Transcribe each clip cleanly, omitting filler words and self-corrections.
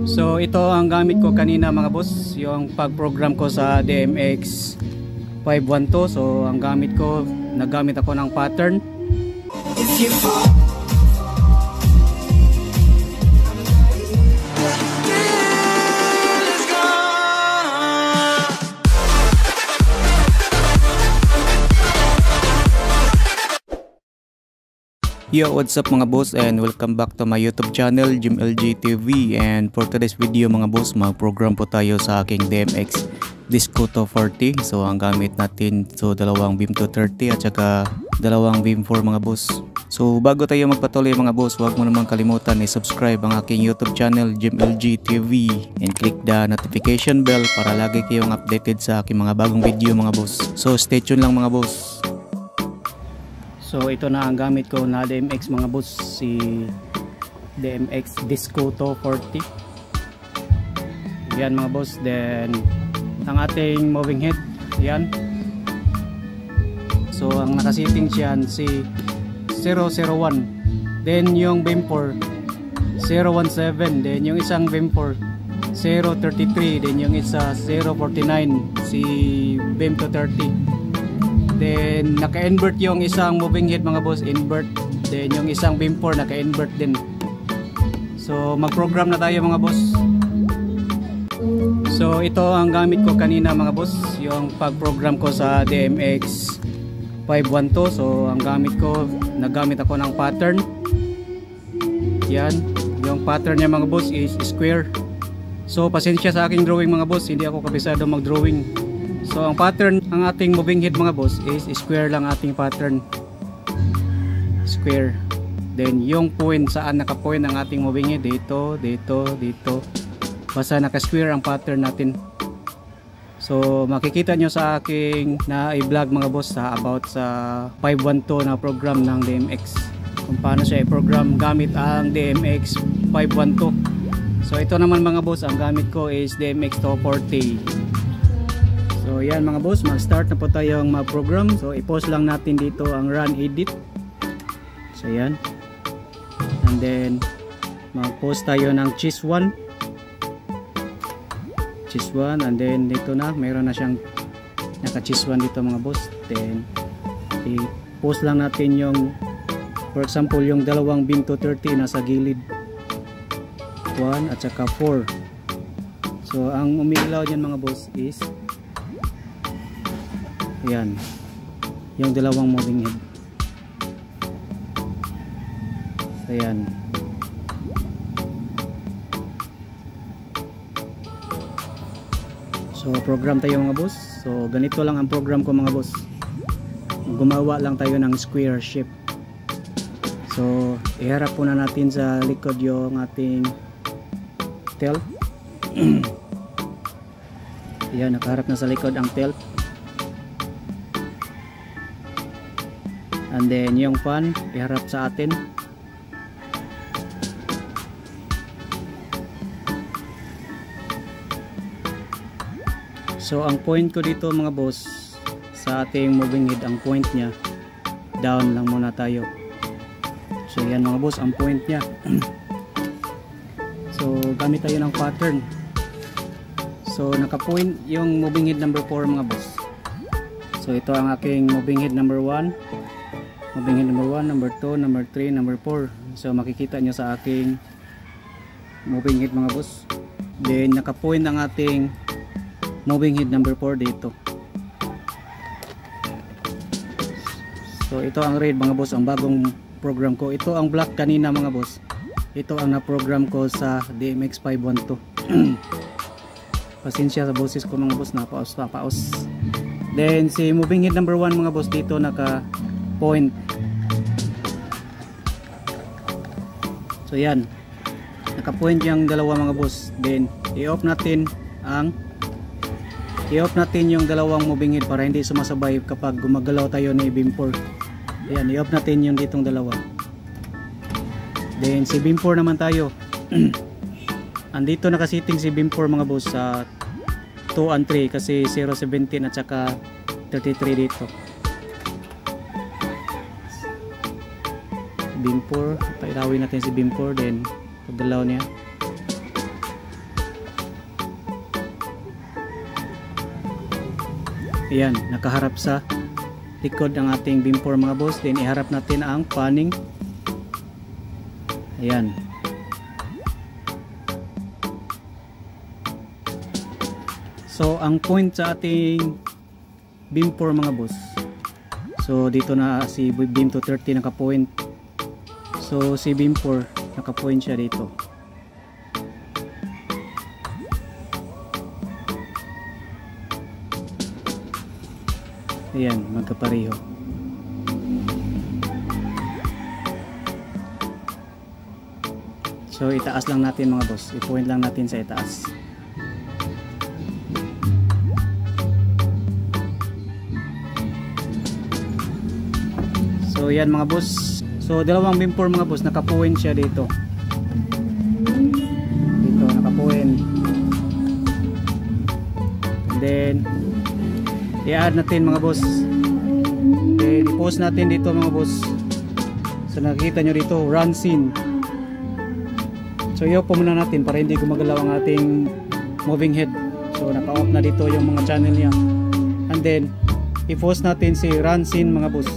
So ito ang gamit ko kanina mga boss, yung pag-program ko sa DMX 512. So ang gamit ko, nagamit ako ng pattern. Yo, what's up mga boss, and welcome back to my YouTube channel, Jim LG TV. And for today's video mga boss, mag-program po tayo sa aking DMX Disco 240. So ang gamit natin, so dalawang beam 230 at saka dalawang beam 4 mga boss. So bago tayo magpatuloy mga boss, huwag mo naman kalimutan i-subscribe ang aking YouTube channel, Jim LG TV, and click the notification bell para lagi kayong updated sa aking mga bagong video mga boss. So stay tuned lang mga boss. So ito na ang gamit ko na DMX mga boss, si DMX Disco 240. Yan mga boss. Then ang ating moving head, yan. So ang nakasitting siyan si 001. Then yung beam 4 017. Then yung isang beam 4 033. Then yung isa 049, si beam 230. Then naka-invert yung isang moving head mga boss, invert. Then yung isang beam 4 naka-invert din. So mag-program na tayo mga boss. So ito ang gamit ko kanina mga boss, yung pag-program ko sa DMX 512. So ang gamit ko, nagamit ako ng pattern. Yan, yung pattern niya mga boss is square. So pasensya sa aking drawing mga boss, hindi ako kabisado mag-drawing. So ang pattern ng ating moving head mga boss is square lang ating pattern. Square. Then yung point, saan naka-point ang ating moving head, dito, dito, dito. Basta naka-square ang pattern natin. So makikita nyo sa aking na i-vlog mga boss sa about sa 512 na program ng DMX, kung paano siya i-program gamit ang DMX 512. So ito naman mga boss, ang gamit ko is DMX 240. So yan mga boss, mag-start na po tayong mag-program. So i-pause lang natin dito ang run edit. So yan. And then mag-pause tayo ng cheese 1. Cheese 1, and then dito na, mayroon na siyang naka-cheese 1 dito mga boss. Then i-pause lang natin yung, for example, yung dalawang beam 230 nasa gilid. 1 at saka 4. So ang umiilaw niyan mga boss is yan, yung dalawang moving head. So yan. So program tayo mga boss. So ganito lang ang program ko mga boss. Gumawa lang tayo ng square shape. So iharap po na natin sa likod yung ating tail. Yan, nakaharap na sa likod ang tail. And then yung fan iharap sa atin. So ang point ko dito mga boss sa ating moving head, ang point nya down lang muna tayo. So yan mga boss ang point nya. So gamit tayo ng pattern. So naka-point yung moving head number 4 mga boss. So ito ang aking moving head number 1. Moving head number 1, number 2, number 3, number 4. So makikita nyo sa aking moving head mga boss. Then naka-point ang ating moving head number 4 dito. So ito ang red mga boss, ang bagong program ko. Ito ang black kanina mga boss. Ito ang na-program ko sa DMX 512. Pasensya sa boses ko mga boss, napaos. Then si moving head number 1 mga boss dito naka-point. So yan, naka-point yung dalawa mga boss. Then i-off natin yung dalawang moving head para hindi sumasabay kapag gumagalaw tayo ni beam 4. Ayan, i-off natin yung ditong dalawa. Then si beam 4 naman tayo. Andito nakasiting si beam 4 mga boss sa 2 and 3 kasi 017 at saka 33 dito. Beam 4, pailawin natin si beam 4, then pagdalaw niya. Ayan, nakaharap sa likod ng ating beam 4 mga boss. Then iharap natin ang panning. Ayan. So ang point sa ating beam 4 mga boss, so dito na si beam 230 naka-point. So si beam 4 naka-point siya dito. Ayan, magkapareho. So itaas lang natin mga boss, i-point lang natin sa itaas. So yan mga boss. So dalawang beam 4 mga boss, naka-point siya dito. Dito naka-point. And then i-add natin mga boss. Then i-post natin dito mga boss. So nakikita nyo dito, run scene. So i-off muna natin para hindi gumagalaw ang ating moving head. So naka-off na dito yung mga channel niya. And then i-post natin si run scene mga boss.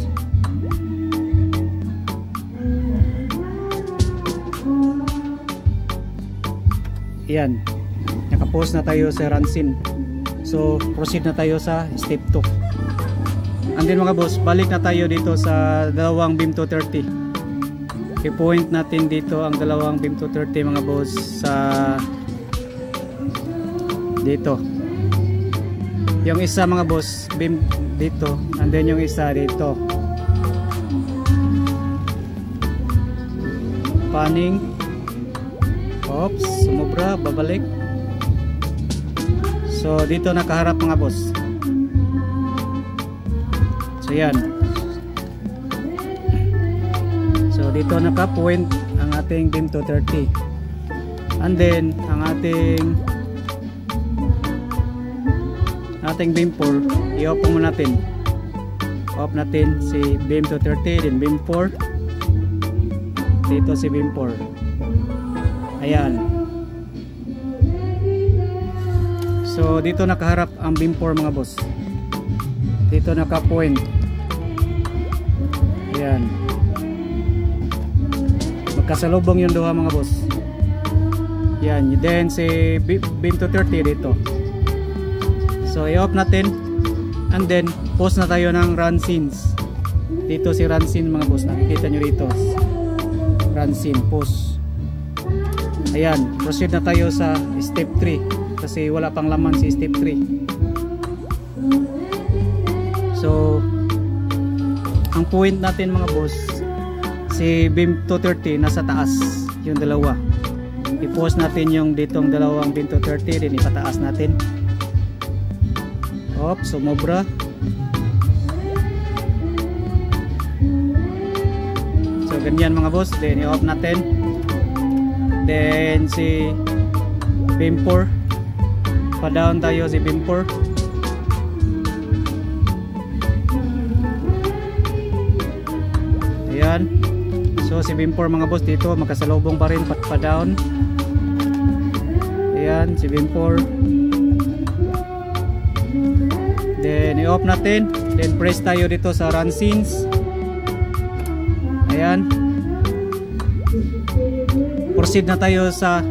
Ayan, naka-post na tayo sa run scene. So proceed na tayo sa step 2. And then mga boss, balik na tayo dito sa dalawang beam 230. I-point natin dito ang dalawang beam 230 mga boss sa dito. Yung isa mga boss, beam dito, and then yung isa dito. Panning. Oops, sumobra, babalik. So dito nakaharap mga boss. So yan. So dito naka-point ang ating beam 230. And then ang ating beam 4, i-off muna natin. Off natin si beam 230, then beam 4. Dito si beam 4. Ayan. So dito nakaharap ang beam 4 mga boss. Dito naka-point. Ayan. Magkasalubong yung duha mga boss. Ayan. Then si beam 230 dito. So i-off natin. And then post na tayo ng run scenes. Dito si run scene mga boss. Nakikita nyo dito. Run scene. Post. Ayan. Proceed na tayo sa step 3. Kasi wala pang laman si step 3. So ang point natin mga boss, si beam 230 nasa taas yung dalawa. I-post natin yung ditong dalawang beam 230, din ipataas natin. Oops, sumobra. So ganyan mga boss. Then i-off natin. Then si beam 4, pa-down tayo si beam 4. Ayan. So si beam 4 mga boss dito magkasalubong pa rin, pa-down. Ayan si beam 4. Then i-off natin. Then press tayo dito sa run scenes. Ayan. Proceed na tayo sa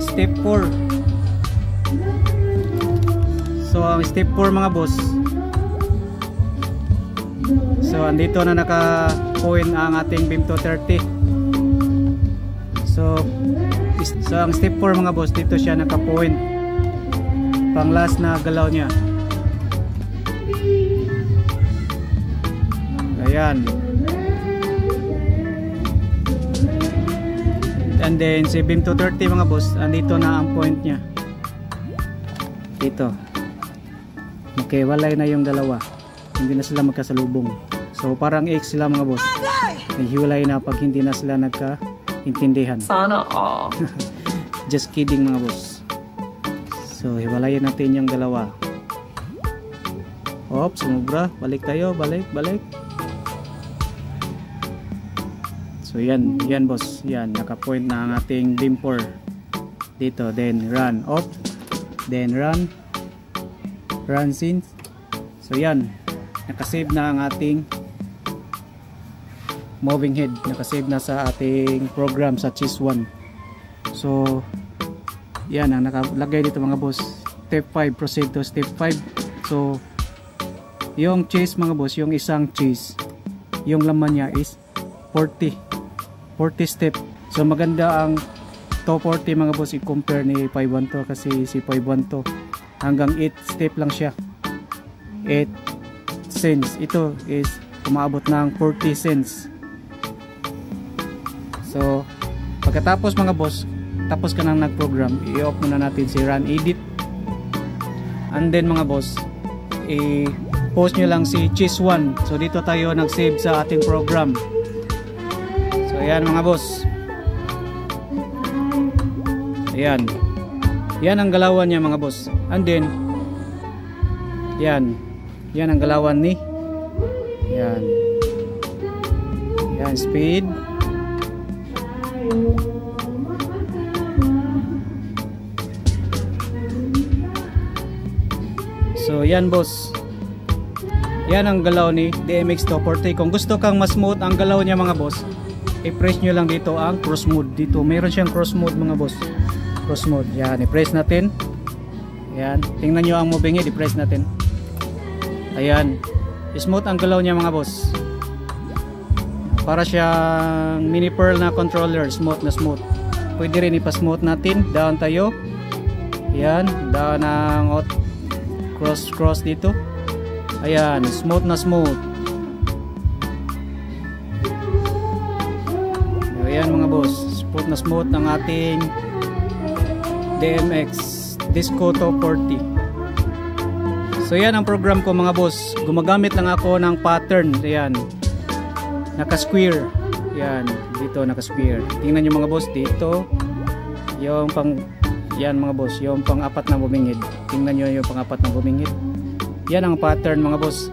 step 4. So ang step 4 mga boss, so andito na naka-point ang ating beam 230. So ang step 4 mga boss, dito siya naka-point. Pang last na galaw niya. Ayan. And then si beam 230 mga boss, andito na ang point niya. Dito. Okay, walay na yung dalawa. Hindi na sila magkasalubong. So parang X sila mga boss. Nahiwalay na pag hindi na sila nagkaintindihan. Sana all. Just kidding mga boss. So hiwalayin natin yung dalawa. Oops, sumubra. Balik tayo, balik. So yan boss. Yan, naka-point na ang ating beam 4 dito. Then run off. Then run scenes. So So yan, nakasave na ang ating moving head, nakasave na sa ating program sa CHIS1. So yan ang nakalagay dito mga boss. Step 5, proceed to step 5. So yung CHIS mga boss, yung isang CHIS, yung laman niya is 40 step. So maganda ang 240 mga boss i-compare ni 512, kasi si 512 hanggang 8 step lang siya, 8 cents. Ito is umaabot ng 40 cents. So pagkatapos mga boss, tapos ka nang nag-program, i-off muna natin si run edit, and then mga boss, i-post nyo lang si CHIS1. So dito tayo nag-save sa ating program. So ayan mga boss, ayan, yan ang galawan niya mga boss. And then yan ang galawan ni, yan speed. So yan boss, yan ang galaw ni DMX 240. Kung gusto kang mas smooth ang galaw niya mga boss, i-press nyo lang dito ang cross mode. Dito mayroon siyang cross mode mga boss, cross mode. Yan, i-press natin. Yan, tingnan nyo ang moving head, i-press natin. Ayan, smooth ang galaw niya mga boss. Para siyang mini pearl na controller, smooth na smooth. Pwede rin ipa-smooth natin, down tayo. Yan, down ang cross dito. Ayan, smooth na smooth. Ayan mga boss, smooth na smooth ang ating DMX Disco 240. So yan ang program ko mga boss. Gumagamit lang ako ng pattern. Ayan, naka-square. Yan, dito naka-square. Tingnan nyo mga boss, dito yung pang, yan mga boss, yung pang-apat na moving head. Tingnan nyo yung pang-apat na moving head. Yan ang pattern mga boss,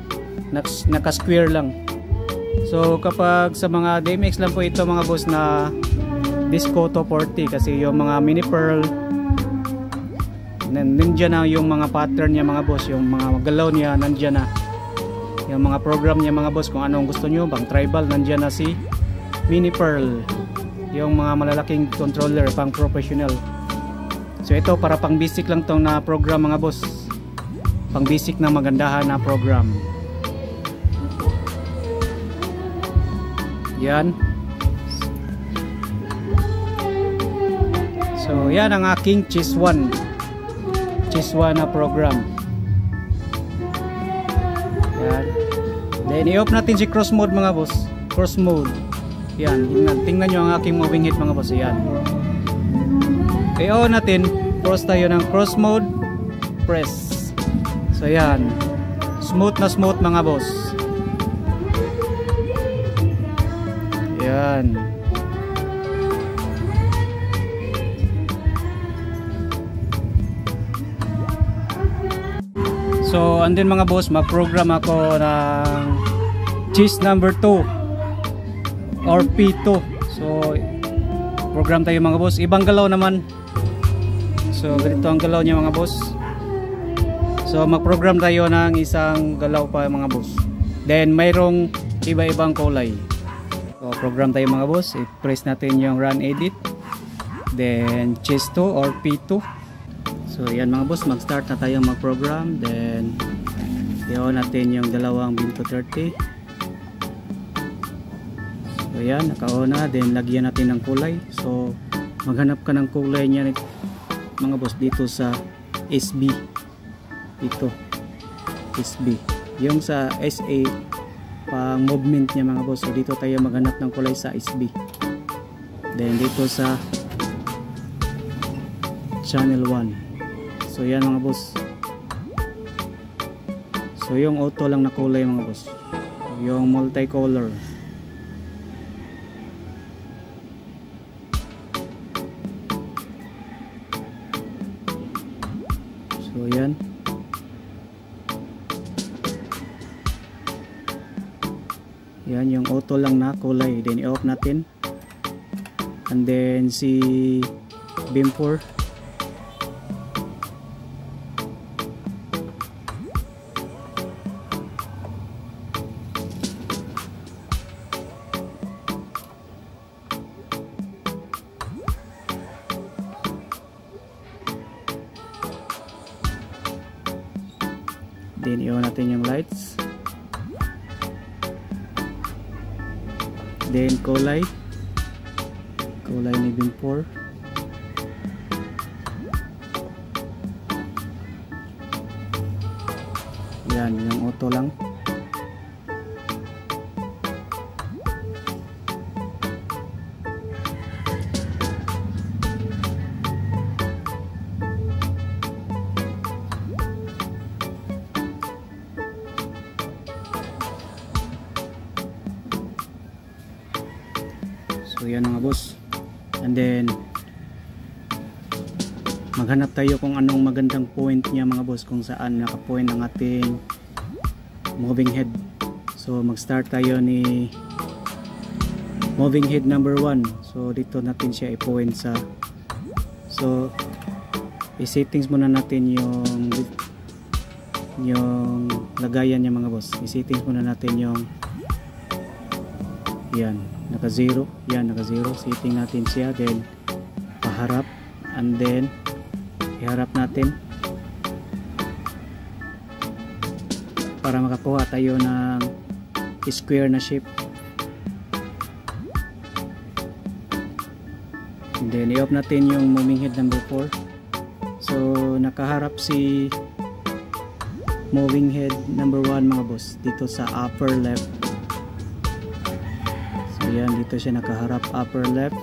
naka-square lang. So kapag sa mga DMX lang po ito mga boss na Disco 240, kasi yung mga mini pearl, nandiyan na yung mga pattern niya mga boss, yung mga galaw niya nandiyan na, yung mga program niya mga boss. Kung anong gusto nyo, bang tribal, nandiyan na si mini pearl, yung mga malalaking controller pang professional. So ito para pang basic lang tong na program mga boss, pang basic na magandahan na program. Yan. So yan ang aking CHIS1 na program. Yan. Then i-off natin si cross mode mga boss, cross mode. Yan, tingnan nyo ang aking moving head mga boss. Yan, i-on natin, cross tayo ng cross mode, press. So yan, smooth na smooth mga boss. Yan. So and then mga boss, mag-program ako ng CHIS number 2 or P2. So program tayo mga boss, ibang galaw naman. So ganito ang galaw niya mga boss. So mag-program tayo ng isang galaw pa mga boss. Then mayroong iba-ibang kulay. So program tayo mga boss, i-press natin yung run edit, then CHIS 2 or P2. So yan mga boss, mag-start na tayo mag-program. Then i-on natin yung dalawang BIM 230. So yan, naka-on na. Then lagyan natin ng kulay. So maghanap ka ng kulay niya mga boss dito sa SB. Dito SB, yung sa SA pang movement niya mga boss. So dito tayo maghanap ng kulay sa SB. Then dito sa channel 1. So yan mga boss. So yung auto lang na kulay mga boss, yung multicolor. So yan. Yan yung auto lang na kulay. Then i-off natin. And then si BIM 4. Then i-on natin yung lights. Then kulay ni beam 4. Yan, yung auto lang. So yan mga boss. And then maghanap tayo kung anong magandang point niya mga boss, kung saan naka-point ang ating moving head. So mag-start tayo ni moving head number 1. So dito natin siya i-point sa, so i-settings muna natin yung lagayan niya mga boss. I-settings muna natin yung yan, naka 0. Yan, naka 0. Setting natin siya, then paharap, and then iharap natin para makakuha tayo ng square na shape. And then i-off natin yung moving head number 4. So nakaharap si moving head number 1 mga boss dito sa upper left. So yan, dito siya nakaharap upper left.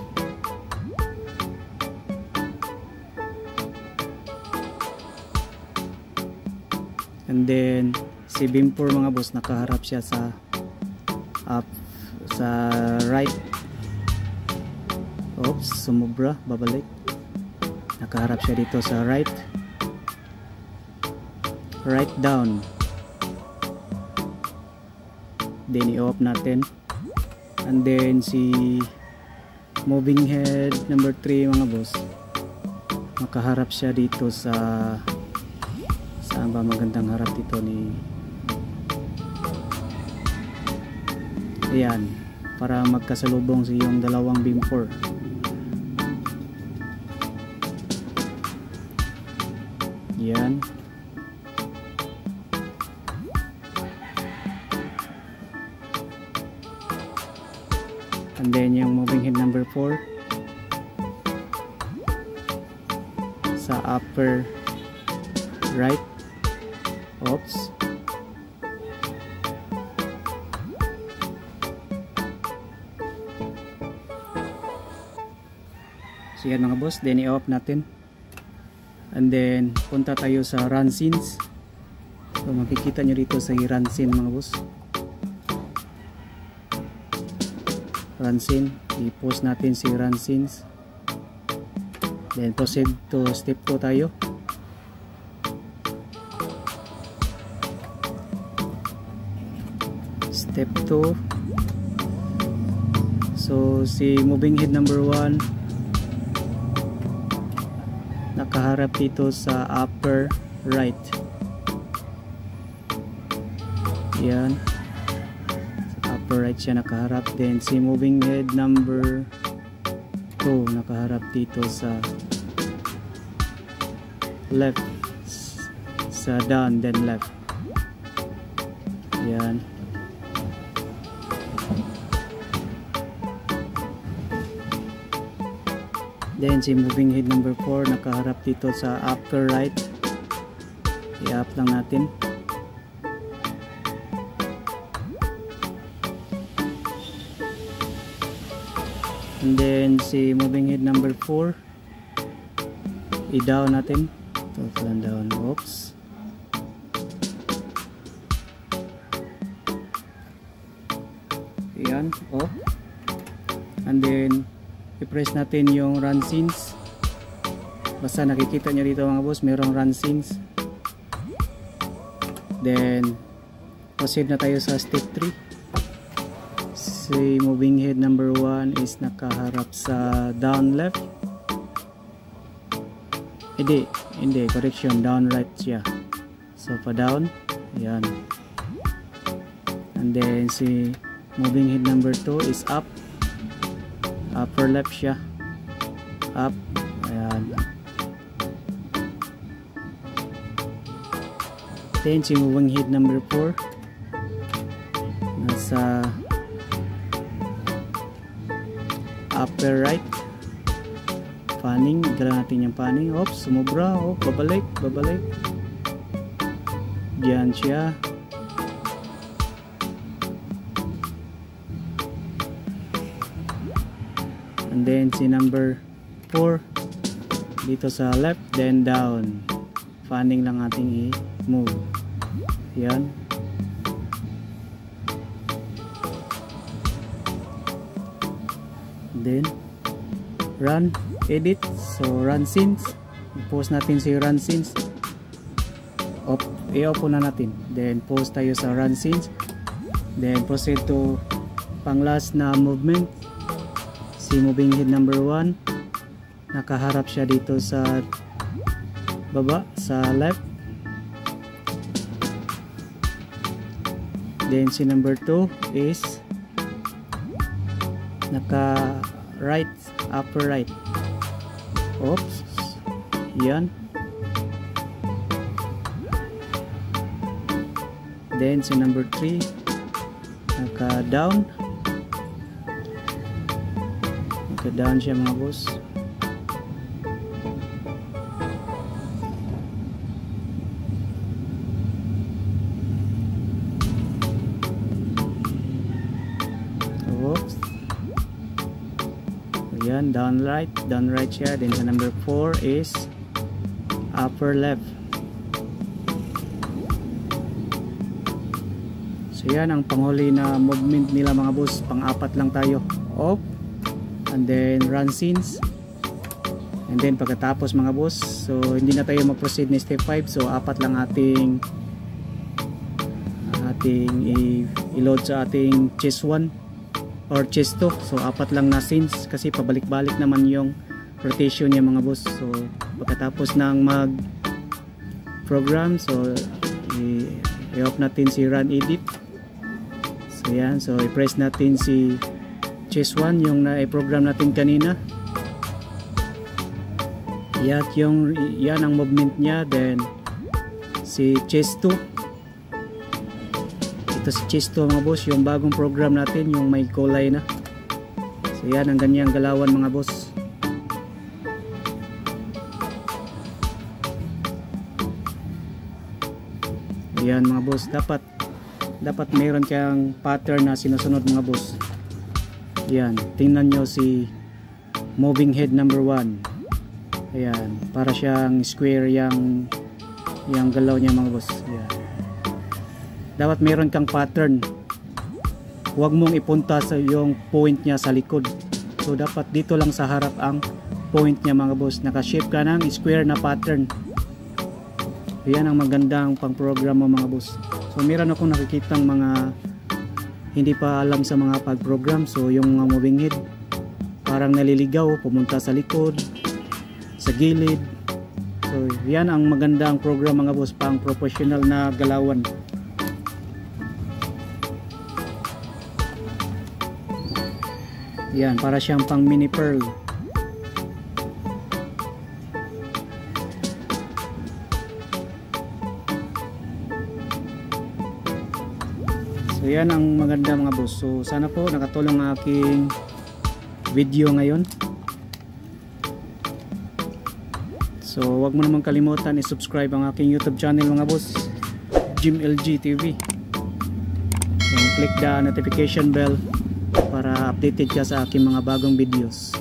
And then si beam 4 mga boss nakaharap siya sa right. Oops, sumubra, babalik. Nakaharap siya dito sa right down. Then i-off natin. And then si moving head number 3 mga boss nakaharap siya dito sa, saan ba magandang harap dito ni, ayan, para magkasalubong sa yung dalawang beam 4. Yan. And then yung moving head number 4 sa upper right. Oops. So yan mga boss, then i-off natin. And then punta tayo sa run scenes. So makikita nyo dito sa run scene mga boss. Run scene, i-post natin si run scenes. Then proceed to step 2 tayo. Step 2. So si moving head number 1 nakaharap dito sa upper right. Yan, sa upper right siya nakaharap. Then si moving head number 2 nakaharap dito sa left, sa down then left. Yan. Then si moving head number 4 nakaharap dito sa upper right. I-up lang natin. And then si moving head number 4 i-down natin. Total down. Oops. Ayan. Off. And then i-press natin yung run scenes. Basta nakikita nyo dito mga boss, merong run scenes. Then proceed na tayo sa step 3. Si moving head number 1 is nakaharap sa down left. Hindi, correction, down right siya. So pa down, ayan. And then si moving head number 2 is up. Upper left siya, up, ayan. Then si moving head number 4 nasa upper right. Panning, gala natin yung panning. Oops, sumubra. Oh, babalik. Diyan siya. And then si number 4 dito sa left, then down. Fanning lang ating i-move. Yan. Then run, edit. So run scenes. I-post natin si run scenes. I-open na natin. Then post tayo sa run scenes. Then proceed to pang last na movement. Si moving head number 1, nakaharap siya dito sa baba, sa left. Then si number 2 is naka right, upper right. Oops, yan. Then si number 3 naka down. Down siya mga boss. Oops. Ayan, down right siya. Then sa number 4 is upper left. So yan ang panghuli na movement nila mga boss. Pang-apat lang tayo. Off. And then run scenes. And then pagkatapos mga boss, so hindi na tayo mag-proceed ni step 5. So apat lang ating i-load sa ating chest 1 or chest 2. So apat lang na scenes kasi pabalik-balik naman yung rotation niya mga boss. So pagkatapos ng mag program, so i-off natin si run edit. So yan, so i-press natin si chest 1 yung na-program natin kanina. Yan ang movement niya. Then si chest 2, ito si chest 2 mga boss, yung bagong program natin, yung may kulay na. So yan ang ganyang galawan mga boss. Yan mga boss, dapat mayroon kang pattern na sinusunod mga boss. Yan, tingnan nyo si moving head number 1. Ayan, para siyang square yung galaw niya mga boss. Ayan. Dapat meron kang pattern. Huwag mong ipunta sa yung point niya sa likod. So dapat dito lang sa harap ang point niya mga boss. Naka-shape ka ng square na pattern. Ayan ang magandang pang-program mo mga boss. So meron akong nakikitang mga hindi pa alam sa mga pag-program. So yung mga moving head parang naliligaw, pumunta sa likod, sa gilid. So yan ang magandang program mga boss, pang professional na galawan. Yan, para siyang pang mini pearl. So yan ang maganda mga boss. So sana po nakatulong ang aking video ngayon. So wag mo naman kalimutan i-subscribe ang aking YouTube channel mga boss, Jim LG TV. And click the notification bell para updated ka sa aking mga bagong videos.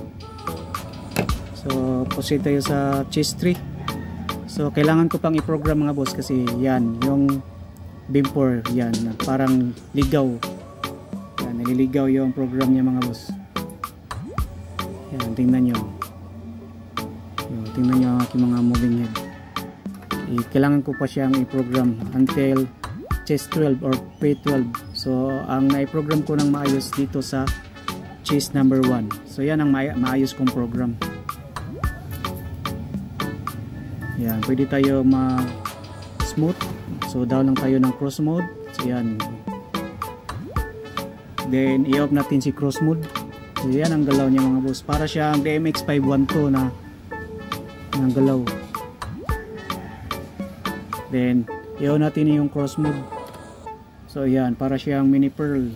So proceed tayo sa chest 3. So kailangan ko pang i-program mga boss kasi yan yung before, yan parang ligaw. Yan, nililigaw yung program niya mga boss. Yan, tingnan nyo. Tingnan nyo ang aking mga moving head. Kailangan ko pa siyang i-program until chest 12 or P12. So ang na-program ko ng maayos dito sa chest number 1. So yan ang maayos kong program. Yan, pwede tayo ma-smooth. So down lang tayo ng cross mode. So yan. Then i-off natin si cross mode. So yan ang galaw niya mga boss. Para siyang DMX 512 na ng galaw. Then i-on natin yung cross mode. So yan, para siyang mini pearl.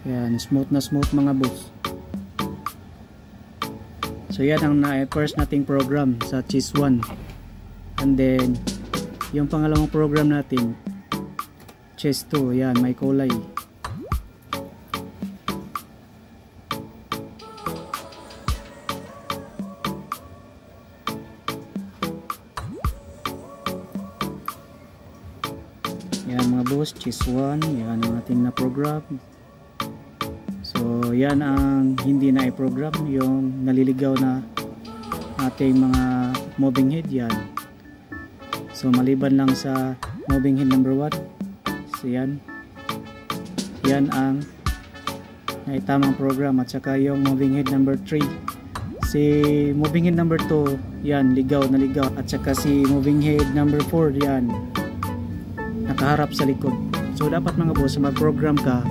Yan, smooth na smooth mga boss. So yan ang first nating program sa Chess 1. And then yung pangalawang program natin, Chess 2. Yan, may kulay. Yan mga boss, Chess 1. Yan ang ating na program. So yan ang hindi na i-program, yung naliligaw na ating mga moving head. Yan. So maliban lang sa moving head number 1. So yan. Yan ang naitamang program, at saka yung moving head number 3. Si moving head number 2, yan, ligaw na ligaw. At saka si moving head number 4, yan, nakaharap sa likod. So dapat mga boss, mag-program ka,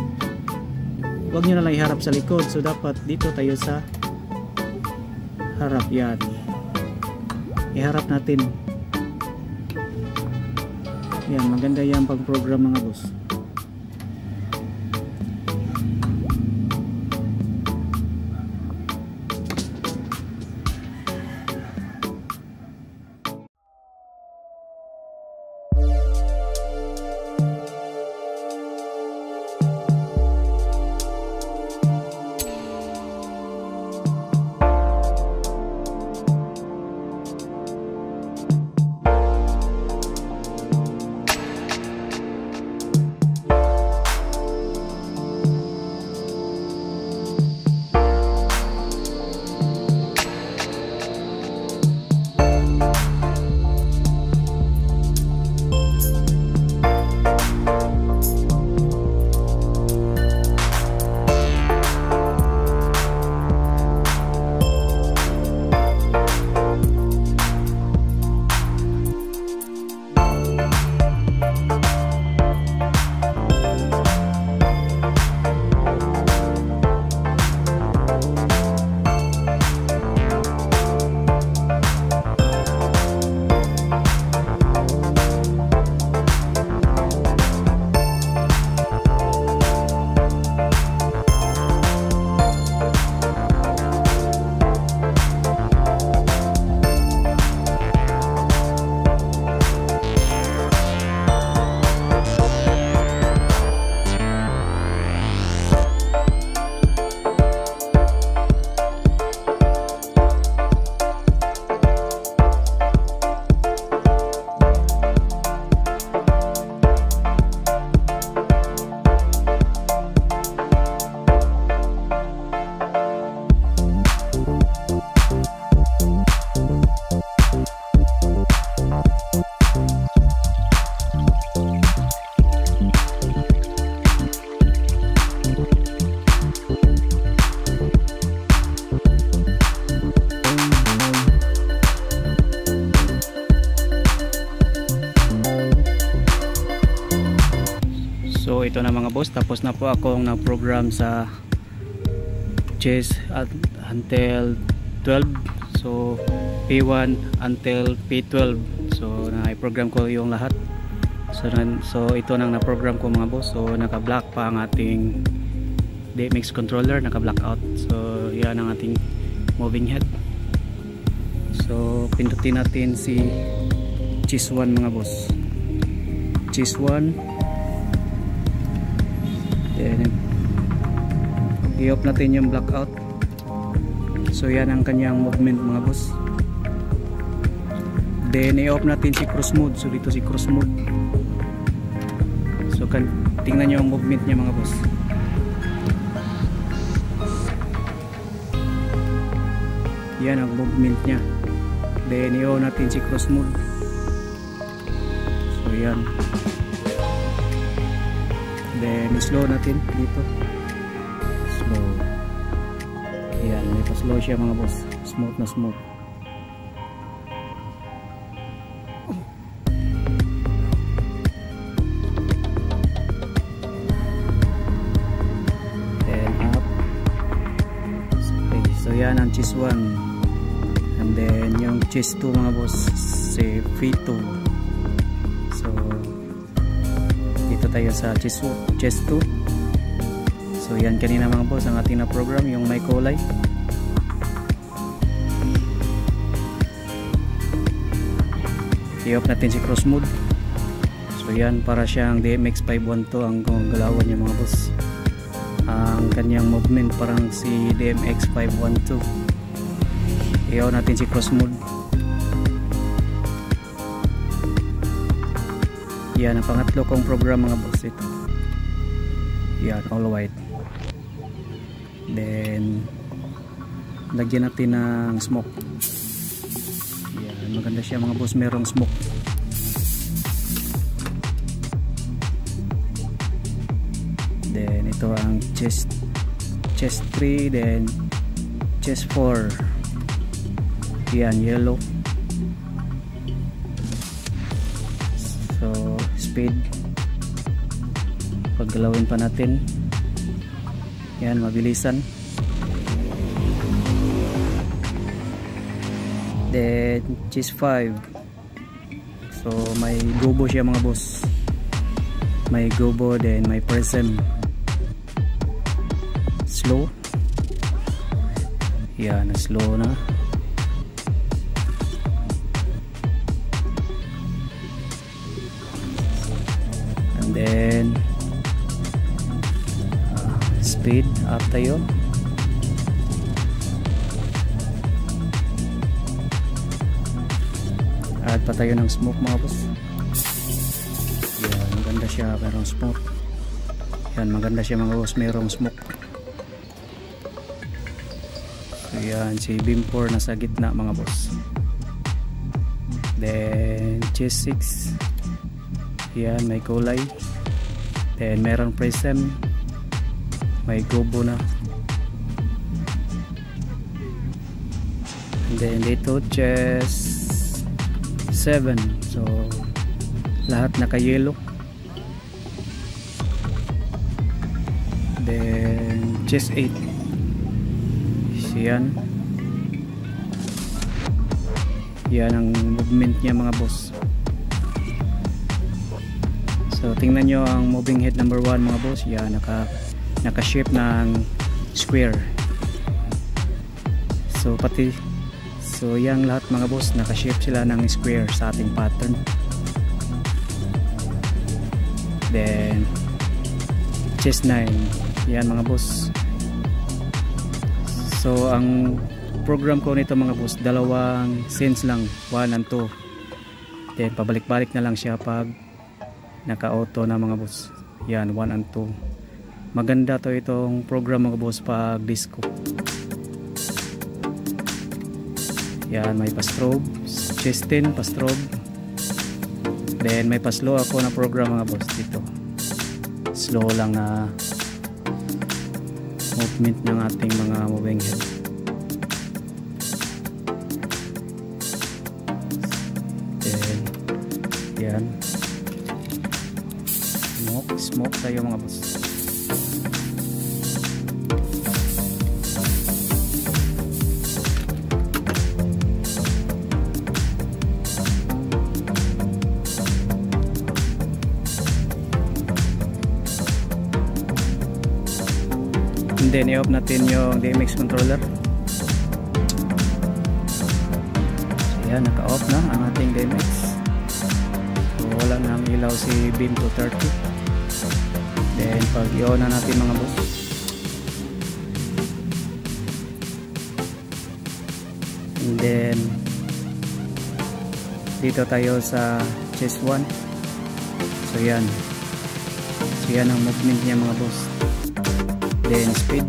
huwag nyo na lang iharap sa likod. So dapat dito tayo sa harap. Yan, iharap natin. Yan, maganda yan pag-program mga boss. So ito na mga boss, tapos na po akong na-program sa chess until 12. So P1 until P12. So na-program ko yung lahat. So ito nang na-program ko mga boss. So naka-black pa ang ating DMX controller, naka-blackout. So yan ang ating moving head. So pindutin natin si Chess 1 mga boss. Chess 1. Then i-off natin yung blackout. So yan ang kanyang movement mga boss. Then i-off natin si cross mode. So dito si cross mode. So tingnan nyo ang movement niya mga boss. Yan ang movement niya. Then i-off natin si cross mode. So yan. Then slow natin dito. Slow. Yan, may pa-slow siya mga boss. Smooth na smooth. Then up. Okay, so yan ang chess 1. And then yung chess 2 mga boss, si V2. So tayo sa chest 2. So yan, kanina mga boss ang ating na program, yung may kulay. I-off natin si cross mode. So yan, para siyang DMX 512 ang galawan niya mga boss. Ang kanyang movement parang si DMX 512. I-off natin si cross mode. Yan ang pangatlo kong program mga boss, ito. Yan, all white. Then lagyan natin ng smoke. Yan, maganda siya mga boss, merong smoke. Then ito ang chest 3, then chest 4. Yan, yellow. So speed, paggalawin pa natin. Yan, mabilisan. Then chest 5. So may gobo siya mga boss, may gobo, then may prism. Slow. Yan, slow na. And then speed up tayo. Add pa tayo ng smoke mga boss. Yan, maganda siya, merong smoke. Yan, maganda siya mga boss, merong smoke. So yan, si beam 4 nasa gitna mga boss. Then chest 6. Yan, may kulay. Then meron prism, may gobo na. And then dito chest 7. So lahat naka yellow. Then chest 8. Yan. Yan ang movement niya mga boss. So tingnan nyo ang moving head number 1 mga boss. Yan, naka-shape ng square. So yung lahat mga boss, naka-shape sila ng square sa ating pattern. Then chest 9. Yan mga boss. So ang program ko nito mga boss, dalawang scenes lang, 1 and 2. Then pabalik-balik na lang siya pag naka-auto na mga boss. Yan, 1 and 2. Maganda to itong program mga boss pag disco. Yan, may pa-strobe, chest 10 pa-strobe. Then may pa-slow ako na program mga boss dito. Slow lang na movement ng ating mga moving head. Then yan, smoke tayo mga boss. And then i-off natin yung DMX controller. So yan, naka-off na ang ating DMX. So wala na ang ilaw si beam 230. Then pag i-on na natin mga boss, and then dito tayo sa chest 1. So yan ang movement niya mga boss. Then speed,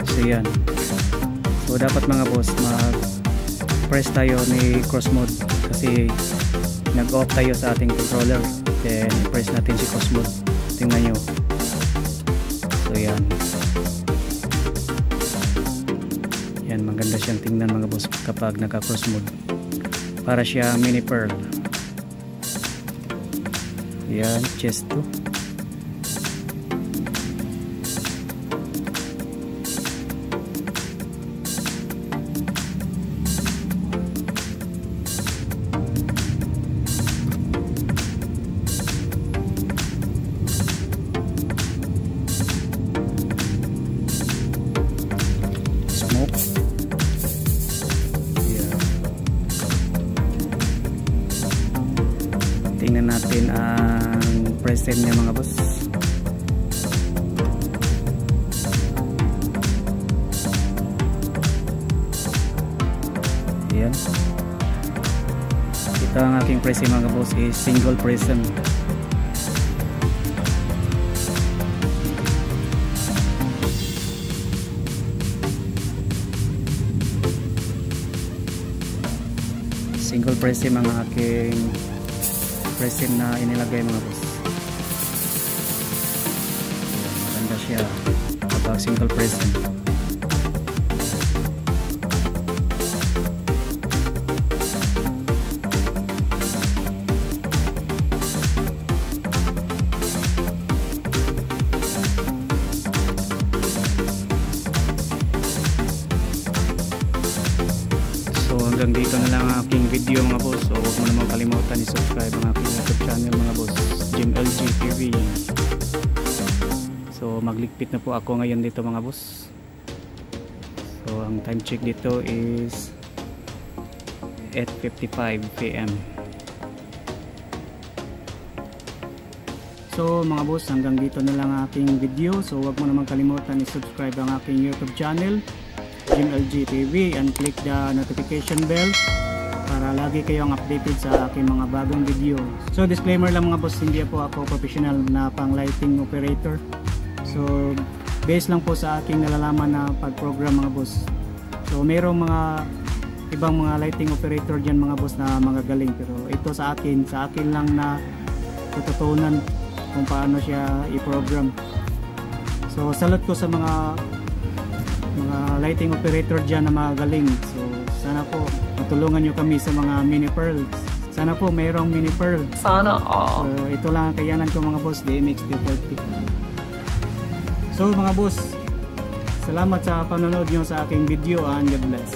so yan. So dapat mga boss, mag-press tayo ni cross mode kasi nag-off tayo sa ating controller. Then press natin si cross mode. Tingnan nyo. So yan. Yan, maganda siyang tingnan mga boss kapag naka-cross mode. Para siya mini pearl. Yan, chest 2. mga boss. Ayan. Ito ang aking pressing mga boss is single pressing. Single pressing mga aking pressing na inilagay mga boss. Ayan, maganda siya kapag single pressing. So hanggang dito na lang ang aking video mga boss. So huwag mo naman kalimutan i-subscribe ang aking YouTube channel mga boss, Jim LG TV. So magligpit na po ako ngayon dito mga boss. So ang time check dito is 8:55 PM. So mga boss, hanggang dito na lang ang aking video. So huwag mo naman kalimutan i-subscribe ang aking YouTube channel, Jim LG TV, and click the notification bell para lagi kayong updated sa aking mga bagong video. So disclaimer lang mga boss, hindi po ako professional na pang lighting operator. So based lang po sa aking nalalaman na pag-program mga boss. So mayroong mga ibang mga lighting operator dyan mga boss na mga galing, pero ito sa akin lang na tututunan kung paano siya i-program. So salute ko sa mga lighting operator dyan na magaling. So sana po matulungan nyo kami sa mga mini pearls. Sana po mayroong mini pearl. Sana all. So ito lang ang kayanan ko mga boss, DMX 240. So mga boss, salamat sa panonood nyo sa aking video and God bless.